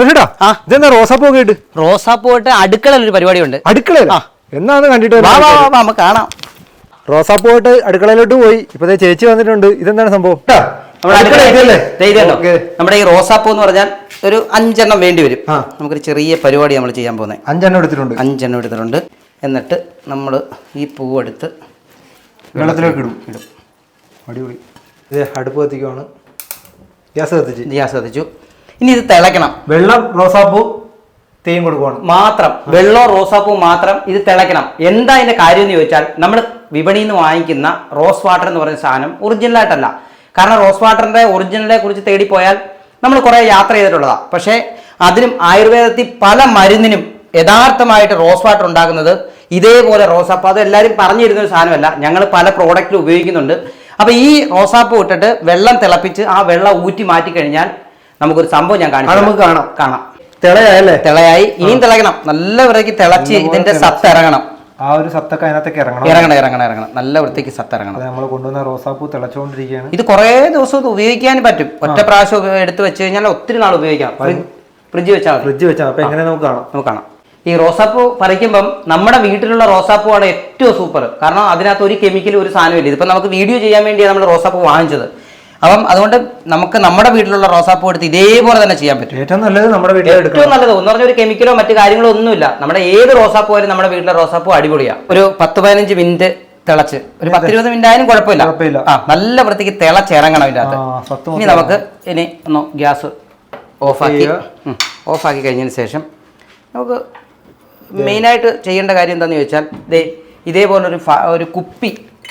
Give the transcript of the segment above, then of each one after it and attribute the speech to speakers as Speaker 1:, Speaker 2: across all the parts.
Speaker 1: സന്തോഷേട്ടാ ഇതെന്താ റോസാപ്പൂ ഒക്കെ ഇട്ട്?
Speaker 2: റോസാപ്പൂ ഇട്ട് അടുക്കളയിൽ ഒരു പരിപാടിയുണ്ട്.
Speaker 1: അടുക്കളയിൽ എന്നാണ് കണ്ടിട്ട്
Speaker 2: നമുക്ക് കാണാം.
Speaker 1: റോസാപ്പൂ ഇട്ട് അടുക്കളയിലോട്ട് പോയി. ഇപ്പൊ ചേച്ചി വന്നിട്ടുണ്ട്. ഇതെന്താണ് സംഭവം?
Speaker 2: നമ്മുടെ ഈ റോസാപ്പൂ എന്ന് പറഞ്ഞാൽ ഒരു 5 എണ്ണം വേണ്ടി വരും. നമുക്കൊരു ചെറിയ പരിപാടി നമ്മൾ ചെയ്യാൻ പോകുന്നത്.
Speaker 1: 5 എണ്ണം എടുത്തിട്ടുണ്ട്.
Speaker 2: 5 എണ്ണം എടുത്തിട്ടുണ്ട്. എന്നിട്ട് നമ്മൾ ഈ പൂവെടുത്ത്
Speaker 1: വെള്ളത്തിലേക്ക് ഇടും. അടിപൊളി. ഇത് അടുപ്പ് കത്തിക്കുവാണ്. ഗ്യാസ് കത്തിച്ചു.
Speaker 2: ഇനി ഇത് തിളയ്ക്കണം.
Speaker 1: വെള്ളം റോസാപ്പൂ തേയും കൊടുക്കുവാണ്
Speaker 2: മാത്രം. വെള്ളോ റോസാപ്പൂ മാത്രം ഇത് തിളയ്ക്കണം. എന്താ അതിന്റെ കാര്യം എന്ന് ചോദിച്ചാൽ, നമ്മൾ വിപണിയിൽ നിന്ന് വാങ്ങിക്കുന്ന റോസ് വാട്ടർ എന്ന് പറയുന്ന സാധനം ഒറിജിനലായിട്ടല്ല. കാരണം റോസ് വാട്ടറിന്റെ ഒറിജിനലെ കുറിച്ച് തേടിപ്പോയാൽ നമ്മൾ കുറേ യാത്ര ചെയ്തിട്ടുള്ളതാണ്. പക്ഷേ അതിനും ആയുർവേദത്തിൽ പല മരുന്നിനും യഥാർത്ഥമായിട്ട് റോസ് വാട്ടർ ഉണ്ടാക്കുന്നത് ഇതേപോലെ റോസാപ്പൂ. അത് എല്ലാവരും പറഞ്ഞു തരുന്ന ഒരു സാധനമല്ല. ഞങ്ങൾ പല പ്രോഡക്റ്റിൽ ഉപയോഗിക്കുന്നുണ്ട്. അപ്പോൾ ഈ റോസാപ്പൂ ഇട്ടിട്ട് വെള്ളം തിളപ്പിച്ച് ആ വെള്ളം ഊറ്റി മാറ്റി കഴിഞ്ഞാൽ നമുക്കൊരു സംഭവം ഞാൻ കാണിക്കാം.
Speaker 1: നമുക്ക് കാണാം.
Speaker 2: തിളയായല്ലേ? തിളയായി. ഇനിയും തിളയ്ക്കണം. നല്ല വൃത്തിക്ക് തിളച്ച് ഇതിന്റെ സത്ത് ഇറങ്ങണം.
Speaker 1: ആ ഒരു സത്തൊക്കെ അതിനകത്തേക്ക്
Speaker 2: ഇറങ്ങണം. നല്ല വൃത്തിക്ക് സത്ത് ഇറങ്ങണം.
Speaker 1: നമ്മൾ കൊണ്ടുവന്ന റോസാപ്പൂ തിളച്ചുകൊണ്ടിരിക്കുകയാണ്.
Speaker 2: ഇത് കുറേ ദിവസം ഉപയോഗിക്കാൻ പറ്റും. ഒറ്റ പ്രാവശ്യം എടുത്ത് വെച്ച് കഴിഞ്ഞാൽ ഒത്തിരി നാൾ ഉപയോഗിക്കാം. ഫ്രിഡ്ജ് വെച്ചാൽ
Speaker 1: അപ്പൊ എങ്ങനെ നമുക്ക് കാണാം.
Speaker 2: ഈ റോസാപ്പൂ പറിക്കുമ്പം നമ്മുടെ വീട്ടിലുള്ള റോസാപ്പൂ ആണ് ഏറ്റവും സൂപ്പർ. കാരണം അതിനകത്ത് ഒരു കെമിക്കലും ഒരു സാധനമില്ല. ഇതിപ്പോൾ നമുക്ക് വീഡിയോ ചെയ്യാൻ വേണ്ടിയാണ് നമ്മൾ റോസാപ്പൂ വാങ്ങിച്ചത്. അപ്പം അതുകൊണ്ട് നമുക്ക് നമ്മുടെ വീട്ടിലുള്ള റോസാപ്പൂ എടുത്ത് ഇതേപോലെ തന്നെ ചെയ്യാൻ പറ്റും.
Speaker 1: ഏറ്റവും നല്ലത് നമ്മുടെ വീട്ടിൽ
Speaker 2: ഏറ്റവും നല്ലത് എന്ന് പറഞ്ഞാൽ ഒരു കെമിക്കലോ മറ്റു കാര്യങ്ങളോ ഒന്നുമില്ല. നമ്മുടെ ഏത് റോസാപ്പൂ ആയാലും നമ്മുടെ വീട്ടിലെ റോസാപ്പൂ അടിപൊളിയാണ്. ഒരു 10-15 മിനിറ്റ് തിളച്ച്, ഒരു 10-20 മിനിറ്റ് ആയാലും കുഴപ്പമില്ല. നല്ല വൃത്തിക്ക് തിളച്ചിറങ്ങണം ഇതിൻ്റെ അകത്ത്. ഇനി നമുക്ക് ഒന്ന് ഗ്യാസ് ഓഫാക്കി കഴിഞ്ഞതിന് ശേഷം നമുക്ക് മെയിനായിട്ട് ചെയ്യേണ്ട കാര്യം എന്താണെന്ന് ചോദിച്ചാൽ, ഇതേപോലൊരു ഒരു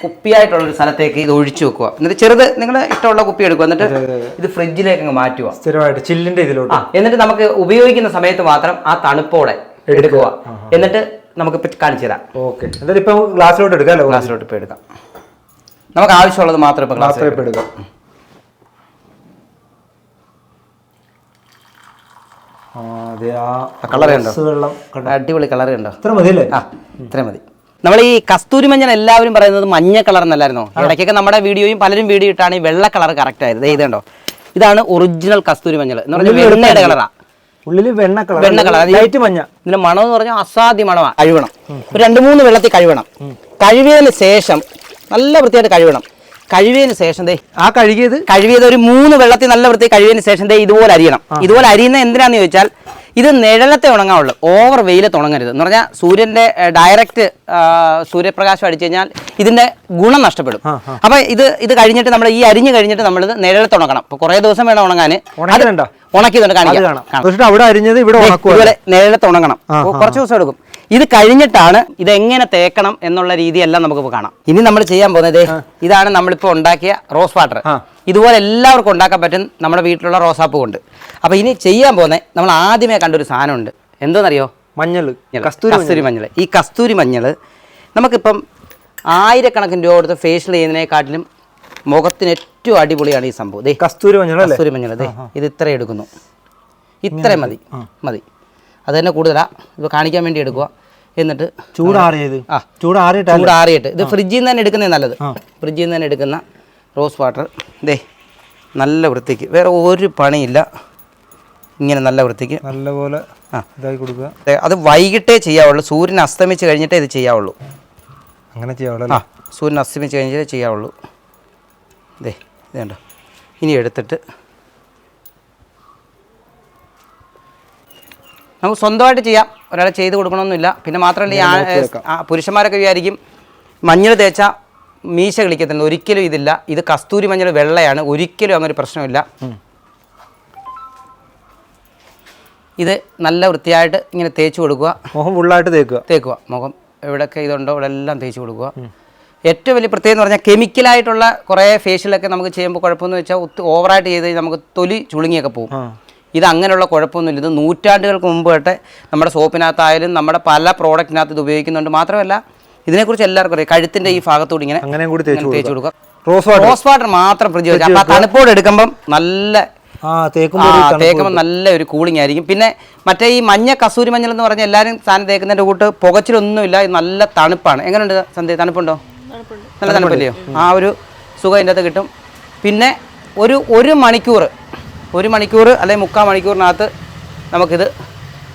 Speaker 2: കുപ്പിയായിട്ടുള്ളൊരു സ്ഥലത്തേക്ക് ഇത് ഒഴിച്ചു വെക്കുക. എന്നിട്ട് ചെറുത് നിങ്ങളുടെ ഇഷ്ടമുള്ള കുപ്പി എടുക്കുക. എന്നിട്ട് ഇത് ഫ്രിഡ്ജിലേക്ക് അങ്ങ് മാറ്റുക.
Speaker 1: സ്ഥിരമായിട്ട് ചില്ലിന്റെ ഇതിലോട്ട്.
Speaker 2: എന്നിട്ട് നമുക്ക് ഉപയോഗിക്കുന്ന സമയത്ത് മാത്രം ആ തണുപ്പോടെ എടുക്കുക. എന്നിട്ട് നമുക്ക് കാണിച്ചു തരാം.
Speaker 1: ഓക്കെ. എന്നിട്ട് ഇപ്പം ഗ്ലാസ്സിലോട്ട് എടുക്കാം.
Speaker 2: ഗ്ലാസ്സിലോട്ട് ഇപ്പം എടുക്കാം. നമുക്ക് ആവശ്യമുള്ളത് മാത്രം ഇപ്പം ഗ്ലാസ്സിലോട്ട് എടുക്കാം. കളർ കണ്ടോ? അടിപൊളി കളർ കണ്ടോ? ഇത്ര മതി. നമ്മൾ ഈ കസ്തൂരി മഞ്ഞൾ എല്ലാവരും പറയുന്നത് മഞ്ഞ കളർ എന്നല്ലായിരുന്നോ? ഇടയ്ക്കൊക്കെ നമ്മുടെ വീഡിയോയും പലരും വീഡിയോ ഇട്ടാണ് ഈ വെള്ള കളർ കറക്റ്റ് ആയത്. ഇത് കണ്ടോ? ഇതാണ് ഒറിജിനൽ കസ്തൂരി മഞ്ഞൾ എന്ന് പറഞ്ഞാൽ വെണ്ണയുടെ കളറാ.
Speaker 1: ഉള്ളിൽ വെണ്ണ കളർ. മഞ്ഞ.
Speaker 2: ഇതിന്റെ മണം എന്ന് പറഞ്ഞാൽ അസാധ്യ മണമാണ്. കഴുകണം. ഒരു 2-3 വെള്ളത്തിൽ കഴുകണം. കഴുകിയതിന് ശേഷം നല്ല വൃത്തിയായിട്ട് കഴുകണം. കഴുകിയതിന് ശേഷം കഴുകിയത് ഒരു 3 വെള്ളത്തിൽ നല്ല വൃത്തി കഴുകിയതിന് ശേഷം ഇതുപോലെ അരിയണം. ഇതുപോലെ അരിയുന്ന എന്തിനാന്ന് ചോദിച്ചാൽ, ഇത് നിഴലത്തെ ഉണങ്ങാവുള്ളൂ. ഓവർ വെയിലത്ത് ഉണങ്ങരുത്. എന്ന് പറഞ്ഞാൽ സൂര്യന്റെ ഡയറക്റ്റ് സൂര്യപ്രകാശം അടിച്ചു കഴിഞ്ഞാൽ ഇതിന്റെ ഗുണം നഷ്ടപ്പെടും. അപ്പൊ ഇത് കഴിഞ്ഞിട്ട് നമ്മൾ ഈ അരിഞ്ഞ് കഴിഞ്ഞിട്ട് നമ്മളിത് നിഴലത്ത് ഉണക്കണം. അപ്പൊ കുറെ ദിവസം വേണം ഉണങ്ങാൻ. ഉണക്കിയതുകൊണ്ട് കാണിക്കാം. ഇതുപോലെ നിഴലത്ത് ഉണങ്ങണം. കുറച്ച് ദിവസം എടുക്കും. ഇത് കഴിഞ്ഞിട്ടാണ് ഇതെങ്ങനെ തേക്കണം എന്നുള്ള രീതിയെല്ലാം നമുക്കിപ്പോൾ കാണാം. ഇനി നമ്മൾ ചെയ്യാൻ പോകുന്നത് ഇതാണ് നമ്മളിപ്പോൾ ഉണ്ടാക്കിയ റോസ് വാട്ടർ. ഇതുപോലെ എല്ലാവർക്കും ഉണ്ടാക്കാൻ പറ്റും നമ്മുടെ വീട്ടിലുള്ള റോസാപ്പൂ കൊണ്ട്. അപ്പോൾ ഇനി ചെയ്യാൻ പോകുന്നത് നമ്മൾ ആദ്യമേ കണ്ടൊരു സാധനമുണ്ട്. എന്തോന്നറിയോ? കസ്തൂരി മഞ്ഞൾ. ഈ കസ്തൂരി മഞ്ഞൾ നമുക്കിപ്പം 1000 രൂപ കൊടുത്ത് ഫേഷ്യൽ ചെയ്യുന്നതിനെക്കാട്ടിലും മുഖത്തിന് ഏറ്റവും അടിപൊളിയാണ് ഈ സംഭവം. കസ്തൂരി മഞ്ഞൾ ഇത് ഇത്ര എടുക്കുന്നു. ഇത്രയും മതി. അത് തന്നെ കൂടുതലാണ്. ഇത് കാണിക്കാൻ വേണ്ടി എടുക്കുക. എന്നിട്ട് ചൂടാറിയിട്ട് ഇത് ഫ്രിഡ്ജിൽ നിന്ന് തന്നെ എടുക്കുന്നതാണ് നല്ലത്. ഫ്രിഡ്ജിൽ നിന്ന് തന്നെ എടുക്കുന്ന റോസ് വാട്ടർ നല്ല വൃത്തിക്ക്, വേറെ ഒരു പണിയില്ല. ഇങ്ങനെ നല്ല വൃത്തിക്ക് നല്ലപോലെ ഇതാക്കി കൊടുക്കുക. അത് വൈകിട്ടേ ചെയ്യാവുള്ളൂ. സൂര്യൻ അസ്തമിച്ച് കഴിഞ്ഞിട്ടേ ഇത് ചെയ്യാവുള്ളൂ. അങ്ങനെ ചെയ്യാവുള്ളൂ. സൂര്യൻ അസ്തമിച്ച് കഴിഞ്ഞിട്ടേ ചെയ്യാവുള്ളൂ. ഇത് കണ്ടോ? ഇനി എടുത്തിട്ട് നമുക്ക് സ്വന്തമായിട്ട് ചെയ്യാം. ഒരാളെ ചെയ്ത് കൊടുക്കണമെന്നില്ല. പിന്നെ മാത്രമല്ല പുരുഷന്മാരൊക്കെ വിചാരിക്കും മഞ്ഞൾ തേച്ചാൽ മീശ കളിക്കത്തില്ല. ഒരിക്കലും ഇതില്ല. ഇത് കസ്തൂരി മഞ്ഞൾ വെള്ളയാണ്. ഒരിക്കലും അങ്ങനെ ഒരു പ്രശ്നമില്ല. ഇത് നല്ല വൃത്തിയായിട്ട് ഇങ്ങനെ തേച്ച് കൊടുക്കുക. മുഖം ഫുള്ളായിട്ട് തേക്കുക. മുഖം എവിടെയൊക്കെ ഇതുണ്ടോ ഇവിടെ എല്ലാം തേച്ച് കൊടുക്കുക. ഏറ്റവും വലിയ പ്രത്യേകത എന്ന് പറഞ്ഞാൽ കെമിക്കലായിട്ടുള്ള കുറേ ഫേഷ്യലൊക്കെ നമുക്ക് ചെയ്യുമ്പോൾ കുഴപ്പമെന്ന് വെച്ചാൽ ഓവറായിട്ട് ചെയ്ത് നമുക്ക് തൊലി ചുളുങ്ങിയൊക്കെ പോകും. ഇത് അങ്ങനെയുള്ള കുഴപ്പമൊന്നുമില്ല. ഇത് നൂറ്റാണ്ടുകൾക്ക് മുമ്പ് തൊട്ട് നമ്മുടെ സോപ്പിനകത്തായാലും നമ്മുടെ പല പ്രോഡക്റ്റിനകത്ത് ഇത് ഉപയോഗിക്കുന്നുണ്ട്. മാത്രമല്ല ഇതിനെക്കുറിച്ച് എല്ലാവർക്കും അറിയാം. കഴുത്തിൻ്റെ ഈ ഭാഗത്തൂടെ ഇങ്ങനെ തേച്ച് കൊടുക്കുക. റോസ് വാട്ടർ മാത്രം ഫ്രിഡ്ജ് വെച്ചാൽ അപ്പോൾ തണുപ്പോടെ എടുക്കുമ്പം നല്ല തേക്കുമ്പോൾ നല്ല ഒരു കൂളിംഗ് ആയിരിക്കും. പിന്നെ മറ്റേ ഈ മഞ്ഞ കസൂരി മഞ്ഞൾ എന്ന് പറഞ്ഞാൽ എല്ലാവരും സാധനം തേക്കുന്നതിൻ്റെ കൂട്ട് പുകച്ചിലൊന്നുമില്ല. ഇത് നല്ല തണുപ്പാണ്. എങ്ങനെയുണ്ട് സന്ധ്യ? തണുപ്പുണ്ടോ? നല്ല തണുപ്പല്ലയോ? ആ ഒരു സുഖം ഇതിൻ്റെ അകത്ത് കിട്ടും. പിന്നെ ഒരു മണിക്കൂർ അല്ലെങ്കിൽ 3/4 മണിക്കൂറിനകത്ത് നമുക്കിത്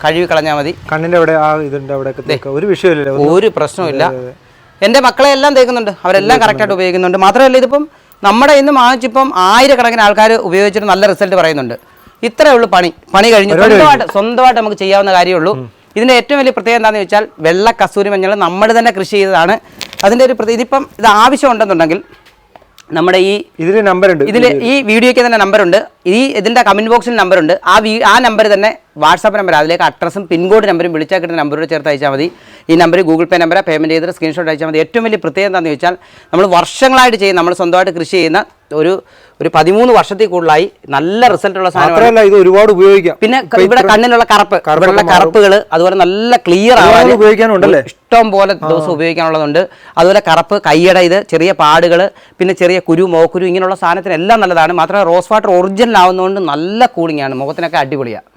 Speaker 2: കഴുകി കളഞ്ഞാൽ മതി.
Speaker 1: കണ്ണിന്റെ അവിടെ ആ ഇതിന്റെ അവിടെ ഒരു വിഷയമില്ല,
Speaker 2: ഒരു പ്രശ്നമില്ല. എൻ്റെ മക്കളെ എല്ലാം തേക്കുന്നുണ്ട്, അവരെല്ലാം കറക്റ്റായിട്ട് ഉപയോഗിക്കുന്നുണ്ട്. മാത്രമല്ല ഇതിപ്പം നമ്മുടെ ഇന്ന് വാങ്ങിച്ചിപ്പം 1000 ആൾക്കാർ ഉപയോഗിച്ചിട്ട് നല്ല റിസൾട്ട് പറയുന്നുണ്ട്. ഇത്രയേ ഉള്ളൂ പണി കഴിഞ്ഞു. സ്വന്തമായിട്ട് നമുക്ക് ചെയ്യാവുന്ന കാര്യമുള്ളൂ. ഇതിൻ്റെ ഏറ്റവും വലിയ പ്രത്യേകത എന്താണെന്ന് വെച്ചാൽ വെള്ള കസൂരി മഞ്ഞൾ നമ്മൾ തന്നെ കൃഷി ചെയ്തതാണ്. അതിൻ്റെ ഒരു ഇതിപ്പം ഇത് ആവശ്യമുണ്ടെന്നുണ്ടെങ്കിൽ നമ്മുടെ ഇതിൽ നമ്പറുണ്ട്, ഇതിൽ ഈ വീഡിയോയ്ക്ക് തന്നെ നമ്പറുണ്ട്, ഇതിൻ്റെ കമൻറ്റ് ബോക്സിൽ നമ്പറുണ്ട്. ആ നമ്പർ തന്നെ വാട്സാപ്പ് നമ്പർ, അതിലേക്ക് അഡ്രസ്സും പിൻകോഡ് നമ്പറും വിളിച്ചാൽ കിട്ടുന്ന നമ്പറോട് ചേർത്ത് അയച്ചാൽ മതി. ഈ number Google Pay number, payment ചെയ്തിട്ട് സ്ക്രീൻഷോട്ട് അയച്ചാൽ മതി. ഏറ്റവും വലിയ പ്രത്യേകത എന്താണെന്ന് വെച്ചാൽ നമ്മൾ വർഷങ്ങളായിട്ട് ചെയ്യുന്ന, നമ്മൾ സ്വന്തമായിട്ട് കൃഷി ചെയ്യുന്ന ഒരു 13 വർഷത്തിൽ കൂടുതലായി നല്ല റിസൾട്ടുള്ള സാധനമാണ്.
Speaker 1: ഇത് ഒരുപാട് ഉപയോഗിക്കാം.
Speaker 2: പിന്നെ ഇവിടെ കണ്ണിലുള്ള കറുപ്പുകൾ അതുപോലെ നല്ല ക്ലിയർ ആവാൻ ഉപയോഗിക്കാനുണ്ടല്ലേ, ഇഷ്ടം പോലെ ദിവസം ഉപയോഗിക്കാനുള്ളതുണ്ട്. അതുപോലെ കറുപ്പ്, കയ്യട, ഇത് ചെറിയ പാടുകൾ, പിന്നെ ചെറിയ കുരു, മോക്കുരു, ഇങ്ങനെയുള്ള സാധനത്തിനെല്ലാം നല്ലതാണ്. മാത്രമല്ല റോസ് വാട്ടർ ഒറിജിനൽ ആവുന്നതുകൊണ്ട് നല്ല കൂളിംഗ് ആണ്, മുഖത്തിനൊക്കെ അടിപൊളിയാണ്.